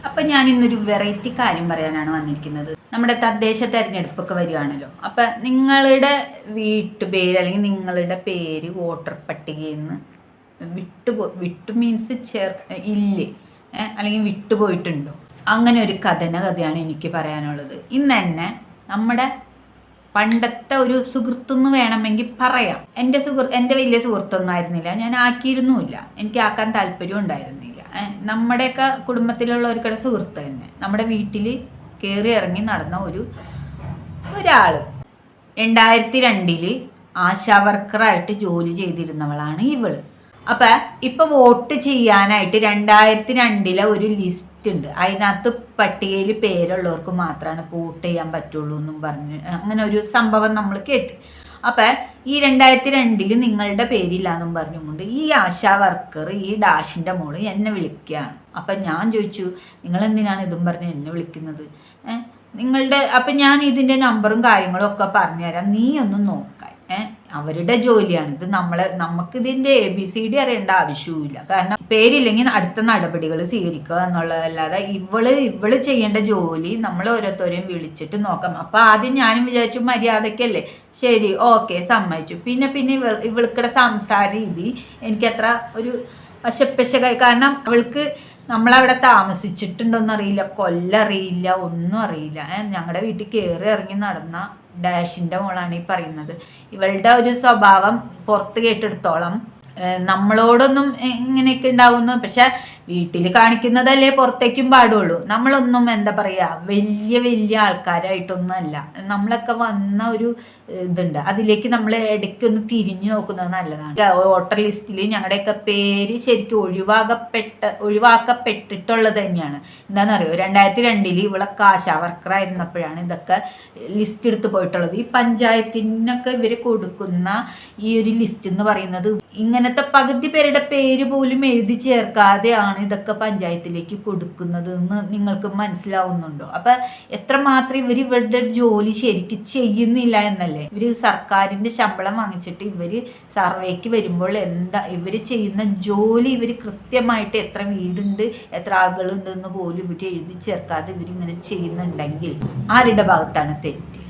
അപ്പം ഞാൻ ഇന്നൊരു വെറൈറ്റി കാര്യം പറയാനാണ് വന്നിരിക്കുന്നത്. നമ്മുടെ തദ്ദേശ തെരഞ്ഞെടുപ്പൊക്കെ വരികയാണല്ലോ. അപ്പം നിങ്ങളുടെ വീട്ടുപേര് അല്ലെങ്കിൽ നിങ്ങളുടെ പേര് വോട്ടർ പട്ടികയിൽ നിന്ന് വിട്ടു മീൻസ് ഇല്ലേ, അല്ലെങ്കിൽ വിട്ടുപോയിട്ടുണ്ടോ? അങ്ങനെ ഒരു കഥയാണ് എനിക്ക് പറയാനുള്ളത്. ഇന്ന് തന്നെ നമ്മുടെ പണ്ടത്തെ ഒരു സുഹൃത്തെന്ന് വേണമെങ്കിൽ പറയാം. എൻ്റെ വലിയ സുഹൃത്തൊന്നും ആയിരുന്നില്ല, ഞാൻ ആക്കിയിരുന്നുമില്ല, എനിക്ക് ആക്കാൻ താല്പര്യം ഉണ്ടായിരുന്നില്ല. നമ്മുടെയൊക്കെ കുടുംബത്തിലുള്ളവർക്കുടെ സുഹൃത്ത് തന്നെ. നമ്മുടെ വീട്ടിൽ കയറി ഇറങ്ങി നടന്ന ഒരാൾ 2002 ആശാ വർക്കറായിട്ട് ജോലി ചെയ്തിരുന്നവളാണ് ഇവള്. അപ്പം ഇപ്പം വോട്ട് ചെയ്യാനായിട്ട് 2002 ഒരു ലിസ്റ്റ് ഉണ്ട്. അതിനകത്ത് പട്ടികയിൽ പേരുള്ളവർക്ക് മാത്രമാണ് വോട്ട് ചെയ്യാൻ പറ്റുള്ളൂ എന്നും പറഞ്ഞ് അങ്ങനെ ഒരു സംഭവം നമ്മൾ കേട്ട്. അപ്പം ഈ 2002 നിങ്ങളുടെ പേരില്ലാന്നും പറഞ്ഞുകൊണ്ട് ഈ ആശാ വർക്കർ ഈ ഡാഷിൻ്റെ മോള് എന്നെ വിളിക്കുകയാണ്. അപ്പം ഞാൻ ചോദിച്ചു, നിങ്ങൾ എന്തിനാണ് ഇതും പറഞ്ഞ് എന്നെ വിളിക്കുന്നത്? അപ്പം ഞാൻ ഇതിൻ്റെ നമ്പറും കാര്യങ്ങളും ഒക്കെ പറഞ്ഞുതരാം, നീ ഒന്ന് നോക്കാൻ. അവരുടെ ജോലിയാണ് ഇത്. നമുക്കിതിൻ്റെ ABCD അറിയേണ്ട ആവശ്യവുമില്ല. കാരണം പേരില്ലെങ്കിൽ അടുത്ത നടപടികൾ സ്വീകരിക്കുക എന്നുള്ളതല്ലാതെ ഇവള് ചെയ്യേണ്ട ജോലി നമ്മൾ ഓരോരുത്തരെയും വിളിച്ചിട്ട് നോക്കാം. അപ്പം ആദ്യം ഞാനും വിചാരിച്ചു മര്യാദക്കല്ലേ, ശരി ഓക്കെ സമ്മതിച്ചു. പിന്നെ ഇവൾക്കിടെ സംസാര രീതി എനിക്കത്ര ഒരു വശപ്പശകായി. കാരണം അവൾക്ക് നമ്മളവിടെ താമസിച്ചിട്ടുണ്ടോയെന്നറിയില്ല, കൊല്ലറിയില്ല, ഒന്നും അറിയില്ല. ഞങ്ങളുടെ വീട്ടിൽ കയറി ഇറങ്ങി നടന്ന ഡാഷിൻ്റെ മോളാണ് ഈ പറയുന്നത്. ഇവളുടെ ഒരു സ്വഭാവം പുറത്ത് കേട്ടെടുത്തോളം നമ്മളോടൊന്നും ഇങ്ങനെയൊക്കെ ഉണ്ടാവുന്നു. പക്ഷെ വീട്ടിൽ കാണിക്കുന്നതല്ലേ പുറത്തേക്കും പാടുള്ളൂ. നമ്മളൊന്നും എന്താ പറയുക, വലിയ ആൾക്കാരായിട്ടൊന്നും അല്ല. നമ്മളൊക്കെ വന്ന ഒരു ഇതുണ്ട്, അതിലേക്ക് നമ്മൾ ഇടയ്ക്കൊന്ന് തിരിഞ്ഞു നോക്കുന്നത് നല്ലതാണ്. വോട്ടർ ലിസ്റ്റിൽ ഞങ്ങളുടെയൊക്കെ പേര് ശരിക്കും ഒഴിവാക്കപ്പെട്ടിട്ടുള്ളത് തന്നെയാണ്. എന്താണെന്നറിയോ, 2002 ഇവളൊക്കെ ആശാ വർക്കറായിരുന്നപ്പോഴാണ് ഇതൊക്കെ ലിസ്റ്റ് എടുത്ത് പോയിട്ടുള്ളത്. ഈ പഞ്ചായത്തിനൊക്കെ ഇവർ കൊടുക്കുന്ന ഈ ഒരു ലിസ്റ്റ് എന്ന് പറയുന്നത് ഇങ്ങനത്തെ പകുതി പേരുടെ പേര് പോലും എഴുതി ചേർക്കാതെയാണ് ഇതൊക്കെ പഞ്ചായത്തിലേക്ക് കൊടുക്കുന്നത് എന്ന് നിങ്ങൾക്ക് മനസ്സിലാവുന്നുണ്ടോ? അപ്പം എത്രമാത്രം ഇവരുടെ ജോലി ശരിക്കും ചെയ്യുന്നില്ല എന്നല്ലേ. ഇവർ സർക്കാരിൻ്റെ ശമ്പളം വാങ്ങിച്ചിട്ട് ഇവർ സർവേക്ക് വരുമ്പോൾ ഇവർ ചെയ്യുന്ന ജോലി കൃത്യമായിട്ട് എത്ര വീടുണ്ട്, എത്ര ആളുകളുണ്ട് എന്ന് പോലും ഇവർ എഴുതി ചേർക്കാതെ ഇവരിങ്ങനെ ചെയ്യുന്നുണ്ടെങ്കിൽ ആരുടെ ഭാഗത്താണ് തെറ്റ്?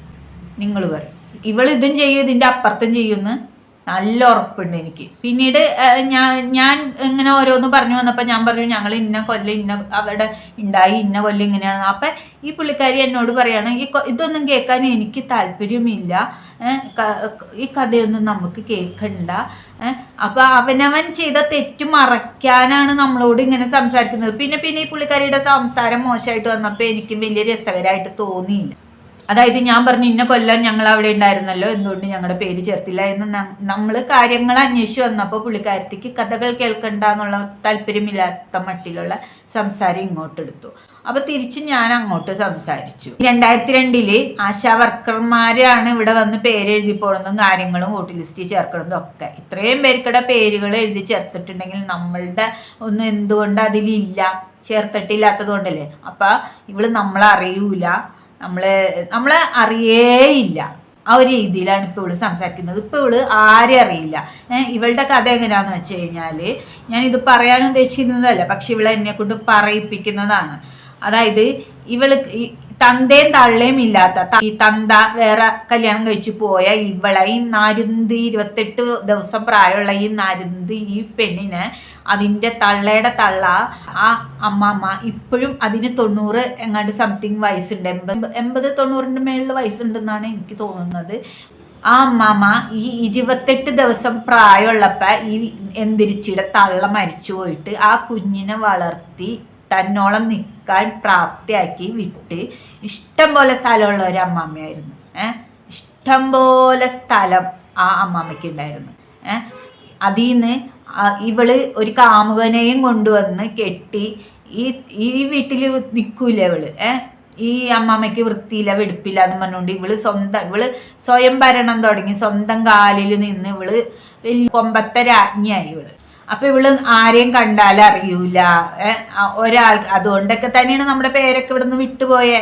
നിങ്ങൾ പറയും. ഇവളിതും ചെയ്യും, ഇതിൻ്റെ അപ്പുറത്തും ചെയ്യുമെന്ന് നല്ല ഉറപ്പുണ്ട് എനിക്ക്. പിന്നീട് ഞാൻ ഇങ്ങനെ ഓരോന്ന് പറഞ്ഞു വന്നപ്പോൾ ഞാൻ പറഞ്ഞു ഞങ്ങൾ ഇന്ന കൊല്ലം അവിടെ ഉണ്ടായി, ഇന്ന കൊല്ലം ഇങ്ങനെയാണ്. അപ്പം ഈ പുള്ളിക്കാരി എന്നോട് പറയാണ്, ഇതൊന്നും കേൾക്കാൻ എനിക്ക് താല്പര്യമില്ല, ഈ കഥയൊന്നും നമുക്ക് കേൾക്കണ്ട. അപ്പം അവനവൻ ചെയ്ത തെറ്റ് മറയ്ക്കാനാണ് നമ്മളോട് ഇങ്ങനെ സംസാരിക്കുന്നത്. പിന്നെ ഈ പുള്ളിക്കാരിയുടെ സംസാരം മോശമായിട്ട് വന്നപ്പോൾ എനിക്ക് വലിയ രസകരമായിട്ട് തോന്നിയില്ല. അതായത് ഞാൻ പറഞ്ഞു ഇന്ന കൊല്ലം ഞങ്ങൾ അവിടെ ഉണ്ടായിരുന്നല്ലോ, എന്തുകൊണ്ട് ഞങ്ങളുടെ പേര് ചേർത്തില്ല എന്ന് നമ്മൾ കാര്യങ്ങൾ അന്വേഷിച്ച് വന്നപ്പോൾ പുള്ളിക്കാരത്തിക്ക് കഥകൾ കേൾക്കണ്ട എന്നുള്ള താല്പര്യമില്ലാത്ത മട്ടിലുള്ള സംസാരം ഇങ്ങോട്ടെടുത്തു. അപ്പോൾ തിരിച്ച് ഞാൻ അങ്ങോട്ട് സംസാരിച്ചു. 2002 ആശാ വർക്കർമാരാണ് ഇവിടെ വന്ന് പേരെഴുതി പോകണമെന്നും കാര്യങ്ങളും വോട്ട് ലിസ്റ്റിൽ ചേർക്കണമെന്നും ഒക്കെ. ഇത്രയും പേർക്കിടെ പേരുകൾ എഴുതി ചേർത്തിട്ടുണ്ടെങ്കിൽ നമ്മളുടെ ഒന്നും എന്തുകൊണ്ട് അതിലില്ല, ചേർത്തിട്ടില്ലാത്തത് കൊണ്ടല്ലേ. അപ്പം ഇവള് നമ്മളറിയൂല, നമ്മളെ അറിയേയില്ല, ആ ഒരു രീതിയിലാണ് ഇപ്പോൾ ഇവള് സംസാരിക്കുന്നത്. ഇപ്പോൾ ഇവള് ആരെയും അറിയില്ല. ഇവളുടെ കഥ എങ്ങനെയാണെന്ന് വെച്ച് കഴിഞ്ഞാൽ ഞാനിത് പറയാൻ ഉദ്ദേശിക്കുന്നതല്ല, പക്ഷെ ഇവളെ എന്നെ കൊണ്ട് പറയിപ്പിക്കുന്നതാണ്. അതായത് ഇവള് തന്തയും തള്ളയും ഇല്ലാത്ത ഈ തന്ത വേറെ കല്യാണം കഴിച്ചു പോയ ഇവളെ ഈ 28 ദിവസം പ്രായമുള്ള ഈ പെണ്ണിനെ അതിൻ്റെ തള്ളയുടെ തള്ള ആ അമ്മാമ്മ ഇപ്പോഴും അതിന് 90 എങ്ങാണ്ട് സംതിങ് വയസ്സുണ്ട്, 80-90 മേളിൽ വയസ്സുണ്ടെന്നാണ് എനിക്ക് തോന്നുന്നത്. ആ അമ്മാമ്മ ഈ 28 ദിവസം പ്രായമുള്ളപ്പോൾ ഈ എന്തിരിച്ചിയുടെ തള്ള മരിച്ചു പോയിട്ട് ആ കുഞ്ഞിനെ വളർത്തി തന്നോളം നിൽക്കാൻ പ്രാപ്തിയാക്കി വിട്ട് ഇഷ്ടം പോലെ സ്ഥലമുള്ള ഒരു അമ്മാമ്മയായിരുന്നു. ഇഷ്ടം പോലെ സ്ഥലം ആ അമ്മാമ്മയ്ക്ക് ഉണ്ടായിരുന്നു. അതിൽ നിന്ന് ഇവള് ഒരു കാമുകനെയും കൊണ്ടുവന്ന് കെട്ടി ഈ വീട്ടിൽ നിൽക്കൂല ഇവള്. ഈ അമ്മാമ്മയ്ക്ക് വൃത്തിയില്ല വെടുപ്പില്ല എന്ന് പറഞ്ഞുകൊണ്ട് ഇവള് സ്വയം ഭരണം തുടങ്ങി, സ്വന്തം കാലിൽ നിന്ന് ഇവള് വലിയ കൊമ്പത്തെ രാജ്ഞിയായി ഇവള്. അപ്പൊ ഇവള് ആരെയും കണ്ടാലും അറിയൂല അതുകൊണ്ടൊക്കെ തന്നെയാണ് നമ്മുടെ പേരൊക്കെ ഇവിടെ നിന്ന് വിട്ടുപോയേ.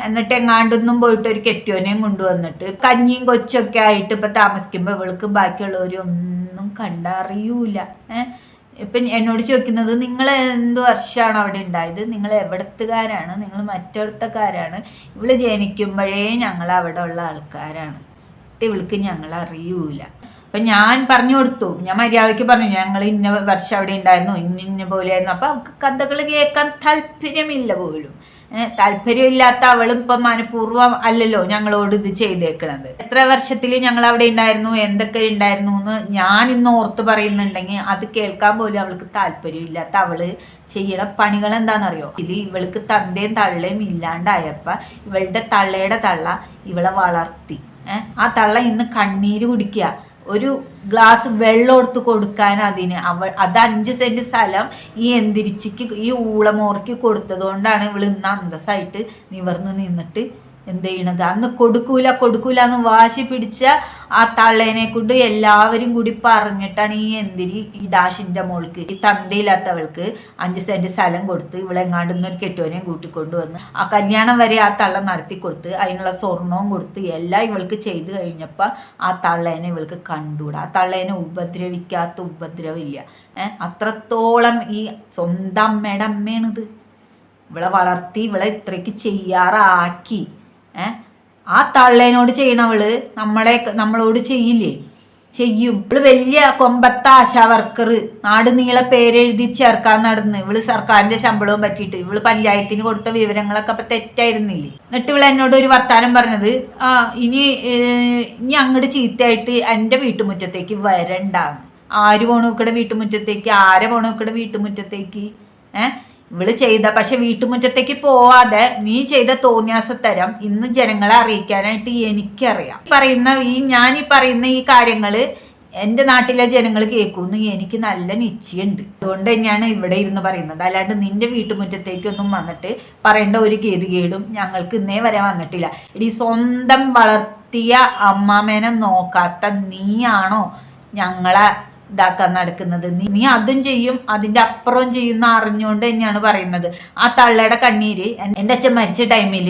എന്നിട്ട് എങ്ങാണ്ടൊന്നും പോയിട്ട് ഒരു കെട്ടിയോനെയും കൊണ്ടുവന്നിട്ട് കഞ്ഞിയും കൊച്ചൊക്കെ ആയിട്ട് ഇപ്പൊ താമസിക്കുമ്പോ ഇവൾക്ക് ബാക്കിയുള്ളവരൊന്നും കണ്ടറിയൂല. ഇപ്പം എന്നോട് ചോദിക്കുന്നത് നിങ്ങൾ എന്ത് വർഷമാണ് അവിടെ ഉണ്ടായത്, നിങ്ങൾ എവിടത്തുകാരാണ്, നിങ്ങൾ മറ്റൊരുത്തക്കാരാണ്, ഇവള് ജനിക്കുമ്പോഴേ ഞങ്ങൾ അവിടെ ഉള്ള ആൾക്കാരാണ്, ഇവൾക്ക് ഞങ്ങൾ അറിയൂല. അപ്പം ഞാൻ പറഞ്ഞു കൊടുത്തു, ഞാൻ മര്യാദയ്ക്ക് പറഞ്ഞു ഞങ്ങൾ ഇന്ന വർഷം അവിടെ ഉണ്ടായിരുന്നു, ഇന്ന പോലെയായിരുന്നു. അപ്പം അവൾക്ക് കഥകൾ കേൾക്കാൻ താല്പര്യമില്ല പോലും. താല്പര്യമില്ലാത്ത അവളും ഇപ്പം മനഃപൂർവ്വം അല്ലല്ലോ ഞങ്ങളോട് ഇത് ചെയ്തേക്കണത്. എത്ര വർഷത്തിൽ ഞങ്ങൾ അവിടെ ഉണ്ടായിരുന്നു, എന്തൊക്കെ ഉണ്ടായിരുന്നു എന്ന് ഞാൻ ഇന്ന് ഓർത്ത് പറയുന്നുണ്ടെങ്കിൽ അത് കേൾക്കാൻ പോലും അവൾക്ക് താല്പര്യമില്ലാത്ത അവള് ചെയ്യണ പണികൾ എന്താണെന്നറിയോ? ഇവൾക്ക് തന്തയും തള്ളയും ഇല്ലാണ്ടായപ്പോൾ ഇവളുടെ തള്ളയുടെ തള്ള ഇവളെ വളർത്തി. ആ തള്ള ഇന്ന് കണ്ണീര് കുടിക്കുക. ഒരു ഗ്ലാസ് വെള്ളം എടുത്ത് കൊടുക്കാൻ അതിന് അത് 5 സെന്റ് സ്ഥലം ഈ എന്തിരിച്ചിക്ക് ഈ ഊളമോർക്ക് കൊടുത്തത് കൊണ്ടാണ് ഇവള് ഇന്ന് അന്തസ്സായിട്ട് നിവർന്ന് നിന്നിട്ട് എന്ത് ചെയ്യണത്. അന്ന് കൊടുക്കൂല എന്ന് വാശി പിടിച്ച ആ തള്ളേനെ കൊണ്ട് എല്ലാവരും കൂടി പറഞ്ഞിട്ടാണ് ഈ എന്തിരി ഈ ഡാഷിന്റെ മോൾക്ക്, ഈ തന്തയില്ലാത്തവൾക്ക് 5 സെന്റ് സ്ഥലം കൊടുത്ത് ഇവളെങ്ങാണ്ട് ഒരു കെട്ടുവനെയും കൂട്ടിക്കൊണ്ടുവന്ന് ആ കല്യാണം വരെ ആ തള്ള നടത്തി കൊടുത്ത് അതിനുള്ള സ്വർണവും കൊടുത്ത് എല്ലാം ഇവൾക്ക് ചെയ്ത് കഴിഞ്ഞപ്പോൾ ആ തള്ളേനെ ഇവൾക്ക് കണ്ടുകൂടാ. ആ തള്ളേനെ ഉപദ്രവിക്കാത്ത ഉപദ്രവമില്ല. അത്രത്തോളം ഈ സ്വന്തം അമ്മയുടെ അമ്മയാണിത്. ഇവളെ വളർത്തി ഇവളെ ഇത്രയ്ക്ക് ചെയ്യാറാക്കി. ആ തള്ളേനോട് ചെയ്യണവള് നമ്മളോട് ചെയ്യില്ലേ? ചെയ്യും. ഇവള് വലിയ കൊമ്പത്ത ആശാ വർക്കർ, നാട് നീളെ പേരെഴുതി ചേർക്കാൻ നടന്ന് ഇവള് സർക്കാരിന്റെ ശമ്പളവും പറ്റിയിട്ട് ഇവള് പഞ്ചായത്തിന് കൊടുത്ത വിവരങ്ങളൊക്കെ അപ്പൊ തെറ്റായിരുന്നില്ലേ? എന്നിട്ട് ഇവള് എന്നോട് ഒരു വർത്താനം പറഞ്ഞത്, ഇനി അങ്ങോട്ട് ചീത്തയായിട്ട് എൻ്റെ വീട്ടുമുറ്റത്തേക്ക് വരണ്ടാന്ന്. ആര് പോണൂക്കടെ വീട്ടുമുറ്റത്തേക്ക്? ആരെ പോണൂക്കടെ വീട്ടുമുറ്റത്തേക്ക്? ഇവള് ചെയ്ത പക്ഷെ വീട്ടുമുറ്റത്തേക്ക് പോവാതെ നീ ചെയ്ത തോന്നിയാസത്തരം ഇന്ന് ജനങ്ങളെ അറിയിക്കാനായിട്ട് എനിക്കറിയാം. ഞാൻ പറയുന്ന ഈ കാര്യങ്ങള് എൻ്റെ നാട്ടിലെ ജനങ്ങൾ കേൾക്കുമെന്ന് എനിക്ക് നല്ല നിശ്ചയമുണ്ട്. അതുകൊണ്ട് തന്നെയാണ് ഇവിടെ ഇരുന്ന് പറയുന്നത്. അല്ലാണ്ട് നിന്റെ വീട്ടുമുറ്റത്തേക്കൊന്നും വന്നിട്ട് പറയേണ്ട ഒരു ഗതികേടും ഞങ്ങൾക്ക് ഇന്നേ വരെ വന്നിട്ടില്ല. ഇനി സ്വന്തം വളർത്തിയ അമ്മാമേനെ നോക്കാത്ത നീയാണോ ഞങ്ങളെ ഇതാക്കാൻ നടക്കുന്നത്? നീ അതും ചെയ്യും അതിൻ്റെ അപ്പുറം ചെയ്യുന്ന അറിഞ്ഞുകൊണ്ട് തന്നെയാണ് പറയുന്നത്. ആ തള്ളയുടെ കണ്ണീര് എൻ്റെ അച്ഛൻ മരിച്ച ടൈമിൽ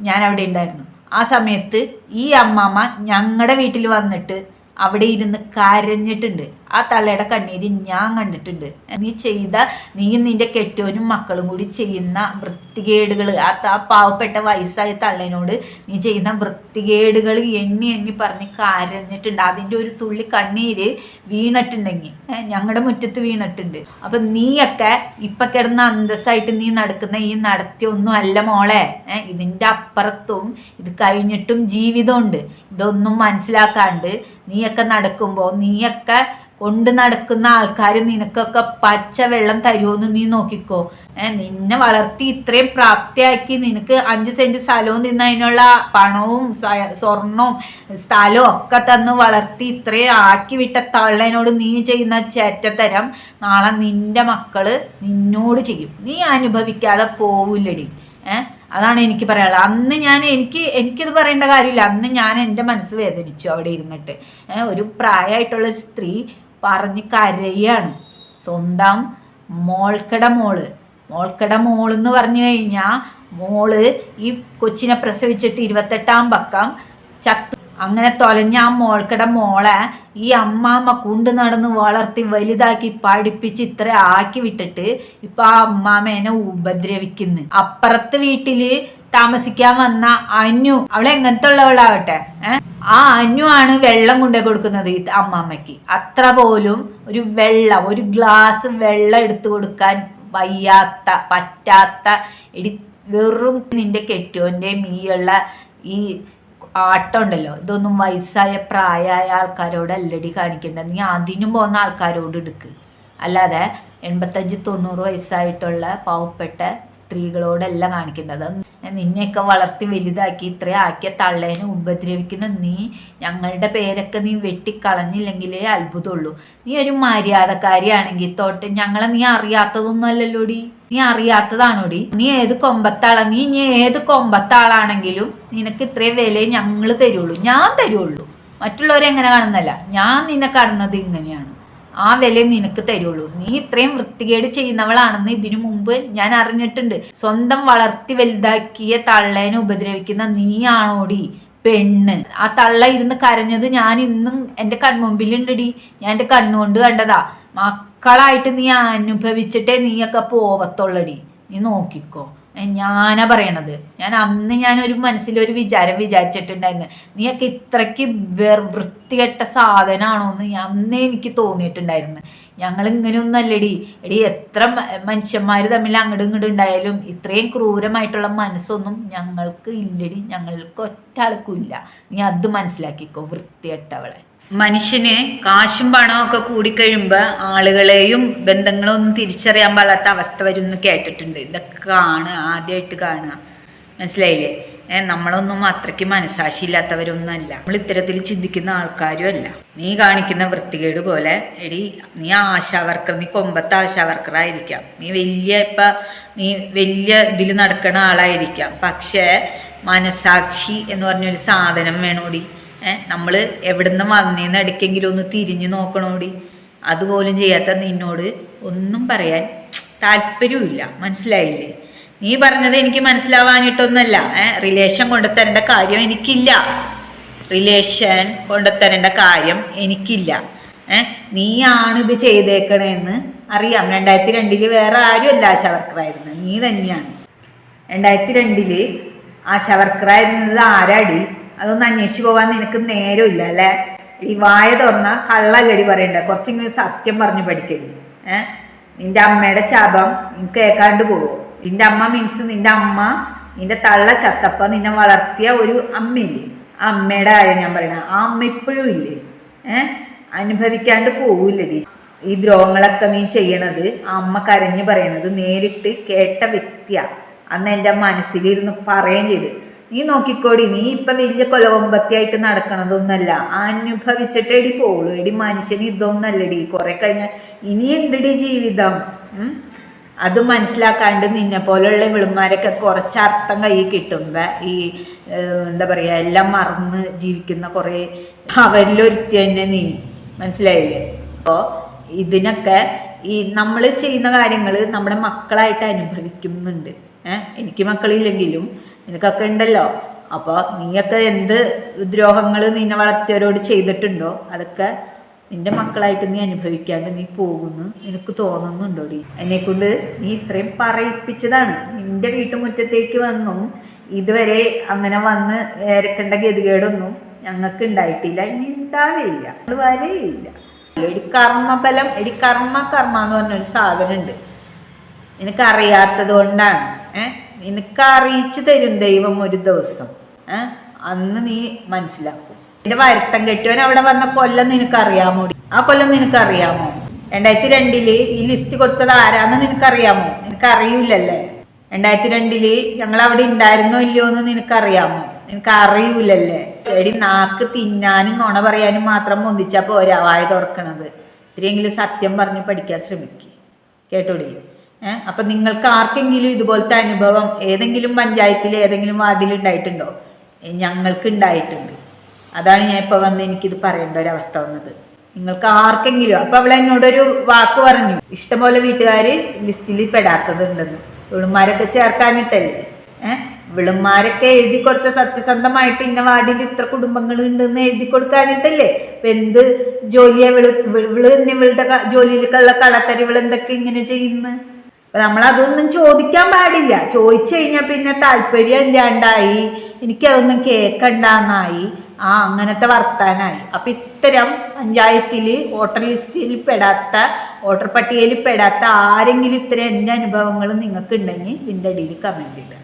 ഞാൻ അവിടെ ഉണ്ടായിരുന്നു. ആ സമയത്ത് ഈ അമ്മാമ്മ ഞങ്ങളുടെ വീട്ടിൽ വന്നിട്ട് അവിടെ ഇരുന്ന് കരഞ്ഞിട്ടുണ്ട്. ആ തള്ളയുടെ കണ്ണീര് ഞാൻ കണ്ടിട്ടുണ്ട്. നീയും നിന്റെ കെട്ടിയോനും മക്കളും കൂടി ചെയ്യുന്ന വൃത്തികേടുകൾ, ആ പാവപ്പെട്ട വയസ്സായ തള്ളേനോട് നീ ചെയ്യുന്ന വൃത്തികേടുകൾ എണ്ണി പറഞ്ഞ് കരഞ്ഞിട്ടുണ്ട്. അതിൻ്റെ ഒരു തുള്ളി കണ്ണീര് വീണിട്ടുണ്ടെങ്കിൽ ഞങ്ങളുടെ മുറ്റത്ത് വീണിട്ടുണ്ട്. അപ്പം നീയൊക്കെ ഇപ്പം കിടന്ന അന്തസ്സായിട്ട് നീ നടക്കുന്ന ഈ നടത്തിയൊന്നും അല്ല മോളെ. ഇതിൻ്റെ അപ്പുറത്തും ഇത് കഴിഞ്ഞിട്ടും ജീവിതമുണ്ട്. ഇതൊന്നും മനസ്സിലാക്കാണ്ട് നീയൊക്കെ നടക്കുമ്പോൾ നീയൊക്കെ കൊണ്ട് നടക്കുന്ന ആൾക്കാർ നിനക്കൊക്കെ പച്ച വെള്ളം തരുമോന്ന് നീ നോക്കിക്കോ. നിന്നെ വളർത്തി ഇത്രയും പ്രാപ്തിയാക്കി നിനക്ക് 5 സെന്റ് സ്ഥലവും തിന്ന് അതിനുള്ള പണവും സ്വർണവും സ്ഥലവും ഒക്കെ തന്ന് വളർത്തി ഇത്രയും ആക്കി വിട്ട തള്ളേനോട് നീ ചെയ്യുന്ന ചേറ്റത്തരം നാളെ നിന്റെ മക്കള് നിന്നോട് ചെയ്യും. നീ അനുഭവിക്കാതെ പോവില്ലടി. അതാണ് എനിക്ക് പറയാനുള്ളത്. അന്ന് എനിക്കിത് പറയേണ്ട കാര്യമില്ല. അന്ന് ഞാൻ എൻ്റെ മനസ്സ് വേദനിച്ചു അവിടെ ഇരുന്നിട്ട്. ഒരു പ്രായമായിട്ടുള്ള സ്ത്രീ പറഞ്ഞ് കരയാണ്. സ്വന്തം മോൾക്കട മോളെന്ന് പറഞ്ഞു കഴിഞ്ഞാൽ മോള് ഈ കൊച്ചിനെ പ്രസവിച്ചിട്ട് 28-ാം പക്കം ചത്തു. അങ്ങനെ തൊലഞ്ഞ ആ മോൾക്കട മോളെ ഈ അമ്മാമ്മ കൊണ്ട് നടന്ന് വളർത്തി വലുതാക്കി പഠിപ്പിച്ച് ഇത്ര ആക്കി വിട്ടിട്ട് ഇപ്പൊ ആ അമ്മാമ്മേനെ ഉപദ്രവിക്കുന്നു. അപ്പുറത്ത് വീട്ടില് താമസിക്കാൻ വന്ന അനു, അവളെ എങ്ങനത്തെ ഉള്ളവളാവട്ടെ, ആ അനു ആണ് വെള്ളം കൊണ്ടു കൊടുക്കുന്നത് ഈ അമ്മാമ്മയ്ക്ക്. അത്ര പോലും ഒരു ഗ്ലാസ് വെള്ളം എടുത്തു കൊടുക്കാൻ പറ്റാത്ത വെറും നിന്റെ കെട്ടിയോന്റെയും ഈയുള്ള ഈ ആട്ടം ഉണ്ടല്ലോ, ഇതൊന്നും വയസ്സായ പ്രായമായ ആൾക്കാരോടല്ലടി കാണിക്കേണ്ടത്. നീ അതിനും പോകുന്ന ആൾക്കാരോട് എടുക്ക്. അല്ലാതെ 85-90 വയസ്സായിട്ടുള്ള പാവപ്പെട്ട സ്ത്രീകളോടല്ല കാണിക്കേണ്ടത്. നിന്നെയൊക്കെ വളർത്തി വലുതാക്കി ഇത്രയും ആക്കിയ തള്ളേനെ ഉപദ്രവിക്കുന്ന നീ ഞങ്ങളുടെ പേരൊക്കെ നീ വെട്ടിക്കളഞ്ഞില്ലെങ്കിലേ അത്ഭുതമുള്ളൂ. നീ ഒരു മര്യാദക്കാരിയാണെങ്കിൽ തൊട്ട് ഞങ്ങളെ നീ അറിയാത്തതൊന്നും അല്ലല്ലോടി. നീ അറിയാത്തതാണോടി? നീ ഏത് കൊമ്പത്താളാണെങ്കിലും നിനക്ക് ഇത്രയും വിലയെ ഞങ്ങൾ തരുള്ളൂ. ഞാൻ തരുള്ളൂ. മറ്റുള്ളവരെങ്ങനെ കാണുന്നല്ല, ഞാൻ നിന്നെ കാണുന്നത് ഇങ്ങനെയാണ്. ആ വില നിനക്ക് തരുള്ളൂ. നീ ഇത്രയും വൃത്തികേട് ചെയ്യുന്നവളാണെന്ന് ഇതിനു മുമ്പ് ഞാൻ അറിഞ്ഞിട്ടുണ്ട്. സ്വന്തം വളർത്തി വലുതാക്കിയ തള്ളേനെ ഉപദ്രവിക്കുന്ന നീയാണോടി പെണ്ണ്. ആ തള്ള ഇരുന്ന് കരഞ്ഞത് ഞാൻ ഇന്നും എൻ്റെ കൺമുമ്പിലുണ്ടടി. ഞാൻ എൻ്റെ കണ്ണുകൊണ്ട് കണ്ടതാ. മക്കളായിട്ട് നീ അനുഭവിച്ചിട്ടേ നീയൊക്കെ പോവത്തുള്ളടി. നീ നോക്കിക്കോ. ഞാനാ പറയണത്. ഞാനൊരു മനസ്സിലൊരു വിചാരം വിചാരിച്ചിട്ടുണ്ടായിരുന്നു, നീയൊക്കെ ഇത്രയ്ക്ക് വൃത്തികെട്ട സാധനമാണോന്ന് അന്നേ എനിക്ക് തോന്നിയിട്ടുണ്ടായിരുന്നു. ഞങ്ങൾ ഇങ്ങനെയൊന്നും അല്ലടി. എടി, എത്ര മനുഷ്യന്മാർ തമ്മിൽ അങ്ങോട്ടും ഇങ്ങോട്ടും ഉണ്ടായാലും ഇത്രയും ക്രൂരമായിട്ടുള്ള മനസ്സൊന്നും ഞങ്ങൾക്ക് ഇല്ലടി. ഞങ്ങൾക്ക് ഒറ്റ ആൾക്കും ഇല്ല. നീ അത് മനസ്സിലാക്കിക്കോ, വൃത്തികെട്ടവളെ. മനുഷ്യന് കാശും പണവും ഒക്കെ കൂടിക്കഴിയുമ്പോൾ ആളുകളെയും ബന്ധങ്ങളും ഒന്നും തിരിച്ചറിയാൻ പാടാത്ത അവസ്ഥ വരും എന്ന് കേട്ടിട്ടുണ്ട്. ഇതൊക്കെ ആദ്യമായിട്ട് കാണുക, മനസ്സിലായില്ലേ? നമ്മളൊന്നും അത്രയ്ക്ക് മനസാക്ഷി ഇല്ലാത്തവരൊന്നുമല്ല. നമ്മൾ ഇത്തരത്തിൽ ചിന്തിക്കുന്ന ആൾക്കാരും അല്ല. നീ കാണിക്കുന്ന വൃത്തികേട് പോലെ എടി, നീ ആശാവർക്കർ, നീ കൊമ്പത്തെ ആശാവർക്കറായിരിക്കാം, നീ വലിയ ഇതിൽ നടക്കുന്ന ആളായിരിക്കാം. പക്ഷേ മനസാക്ഷി എന്ന് പറഞ്ഞൊരു സാധനം വേണോടി. നമ്മൾ എവിടുന്ന് വന്നേന്ന് ഇടയ്ക്കെങ്കിലും ഒന്ന് തിരിഞ്ഞു നോക്കണോടി. അതുപോലും ചെയ്യാത്ത നിന്നോട് ഒന്നും പറയാൻ താല്പര്യമില്ല, മനസ്സിലായില്ലേ? നീ പറഞ്ഞത് എനിക്ക് മനസ്സിലാവാഞ്ഞിട്ടൊന്നുമല്ല. റിലേഷൻ കൊണ്ടുതരേണ്ട കാര്യം എനിക്കില്ല. റിലേഷൻ കൊണ്ടുതരേണ്ട കാര്യം എനിക്കില്ല. നീയാണിത് ചെയ്തേക്കണേന്ന് അറിയാം. 2002 വേറെ ആരുമല്ല ആശാവർക്കറായിരുന്നു, നീ തന്നെയാണ്. 2002 ആശാവർക്കറായിരുന്നത് ആരാടി? അതൊന്നും അന്വേഷിച്ച് പോകാൻ നിനക്ക് നേരമില്ല അല്ലേ? ഈ വായ തുറന്ന കള്ളല്ലടി പറയണ്ട. കുറച്ചെങ്കിലും സത്യം പറഞ്ഞു പഠിക്കടി. നിന്റെ അമ്മയുടെ ശാപം നിനക്ക് കേൾക്കാണ്ട് പോകും. നിന്റെ അമ്മ മീൻസ് നിന്റെ അമ്മ, നിന്റെ തള്ള ചത്തപ്പ നിന്നെ വളർത്തിയ ഒരു അമ്മയില്ലേ, ആ അമ്മയുടെ കാര്യം ഞാൻ പറയണ. ആ അമ്മ ഇപ്പോഴും ഇല്ലേ? അനുഭവിക്കാണ്ട് പോവില്ലടി. ഈ ദ്രോഹങ്ങളൊക്കെ നീ ചെയ്യണത് ആ അമ്മ കരഞ്ഞു പറയണത് നേരിട്ട് കേട്ട വ്യക്തിയാ. അന്ന് എൻ്റെ മനസ്സിലിരുന്ന് പറയുകയും ചെയ്ത്. നീ നോക്കിക്കോടി, നീ ഇപ്പം വലിയ കൊലകൊമ്പത്തിയായിട്ട് നടക്കണതൊന്നല്ല, അനുഭവിച്ചിട്ടേ എടി പോളൂ. എടി, മനുഷ്യന് ഇതൊന്നല്ലടി. കുറെ കഴിഞ്ഞാൽ ഇനിയുണ്ടടി ജീവിതം. അത് മനസ്സിലാക്കാണ്ട് നിന്നെ പോലെയുള്ള വിളുമാരൊക്കെ കുറച്ച് അർത്ഥം കയ്യിൽ കിട്ടുമ്പോൾ ഈ എന്താ പറയുക, എല്ലാം മറന്ന് ജീവിക്കുന്ന കുറേ അവരിലൊരുത്തി തന്നെ നീ, മനസ്സിലായില്ലേ? അപ്പോൾ ഇതിനൊക്കെ ഈ നമ്മൾ ചെയ്യുന്ന കാര്യങ്ങൾ നമ്മുടെ മക്കളായിട്ട് അനുഭവിക്കുന്നുണ്ട്. എനിക്ക് മക്കളില്ലെങ്കിലും നിനക്കൊക്കെ ഉണ്ടല്ലോ. അപ്പോൾ നീയൊക്കെ എന്ത് ദ്രോഹങ്ങൾ നിന്നെ വളർത്തിയവരോട് ചെയ്തിട്ടുണ്ടോ അതൊക്കെ നിന്റെ മക്കളായിട്ട് നീ അനുഭവിക്കാണ്ട് നീ പോകുന്നു എനിക്ക് തോന്നുന്നുണ്ടോടി? എന്നെക്കൊണ്ട് നീ ഇത്രയും പറയിപ്പിച്ചതാണ്. നിന്റെ വീട്ടുമുറ്റത്തേക്ക് വന്നും ഇതുവരെ അങ്ങനെ വന്ന് വേരക്കേണ്ട ഗതികേടൊന്നും ഞങ്ങൾക്ക് ഉണ്ടായിട്ടില്ല, ഇനി ഉണ്ടാവേയില്ല, വരെയില്ല. കർമ്മഫലം കർമ്മ എന്ന് പറഞ്ഞൊരു സാധനമുണ്ട്. നിനക്കറിയാത്തത് കൊണ്ടാണ്. നിനക്ക് അറിയിച്ചു തരും ദൈവം ഒരു ദിവസം. അന്ന് നീ മനസ്സിലാക്കും. എന്റെ വരുത്തം കെട്ടിയവൻ അവിടെ വന്ന കൊല്ലം നിനക്കറിയാമോ? ആ കൊല്ലം നിനക്കറിയാമോ? 2002 ഈ ലിസ്റ്റ് കൊടുത്തത് ആരാന്ന് നിനക്കറിയാമോ? നിനക്കറിയൂലല്ലേ? 2002 ഞങ്ങൾ അവിടെ ഉണ്ടായിരുന്നോ ഇല്ലയോ എന്ന് നിനക്കറിയാമോ? നിനക്കറിയൂലല്ലേ? എടി, നാക്ക് തിന്നാനും നുണ പറയാനും മാത്രം പൊന്തിച്ചാ പോരാ വായ തുറക്കണത്. ഇത്തിരിയെങ്കിലും സത്യം പറഞ്ഞ് പഠിക്കാൻ ശ്രമിക്കുക, കേട്ടോടി? അപ്പം നിങ്ങൾക്ക് ആർക്കെങ്കിലും ഇതുപോലത്തെ അനുഭവം ഏതെങ്കിലും പഞ്ചായത്തിൽ ഏതെങ്കിലും വാർഡിൽ ഉണ്ടായിട്ടുണ്ടോ? ഞങ്ങൾക്ക് ഉണ്ടായിട്ടുണ്ട്. അതാണ് ഞാൻ ഇപ്പോൾ വന്ന് എനിക്കിത് പറയേണ്ട ഒരവസ്ഥ വന്നത്. നിങ്ങൾക്ക് ആർക്കെങ്കിലും. അപ്പം അവൾ എന്നോടൊരു വാക്ക് പറഞ്ഞു, ഇഷ്ടംപോലെ വീട്ടുകാർ ലിസ്റ്റിൽ പെടാത്തതുണ്ടെന്ന്. വിളുമാരൊക്കെ ചേർക്കാനിട്ടല്ലേ? വിളുമാരൊക്കെ എഴുതി കൊടുത്ത സത്യസന്ധമായിട്ട് ഇന്ന വാർഡിൽ ഇത്ര കുടുംബങ്ങൾ ഉണ്ടെന്ന് എഴുതി കൊടുക്കാനിട്ടല്ലേ? ഇപ്പം എന്ത് ജോലിയാ ഇവളുടെ ജോലിയിലേക്കുള്ള കള്ളത്തരി എന്തൊക്കെ ഇങ്ങനെ ചെയ്യുന്നു? അപ്പം നമ്മളതൊന്നും ചോദിക്കാൻ പാടില്ല. ചോദിച്ചു കഴിഞ്ഞാൽ പിന്നെ താല്പര്യം ഇല്ലാണ്ടായി, എനിക്കതൊന്നും കേൾക്കണ്ടെന്നായി, അങ്ങനത്തെ വർത്താനായി. അപ്പം ഇത്തരം പഞ്ചായത്തിൽ വോട്ടർ ലിസ്റ്റിൽ പെടാത്ത, വോട്ടർ പട്ടികയിൽ പെടാത്ത ആരെങ്കിലും ഇത്തരം എൻ്റെ അനുഭവങ്ങൾ നിങ്ങൾക്ക് ഉണ്ടെങ്കിൽ ഇതിൻ്റെ അടിയിൽ കമൻറ്റ് ഇടുക.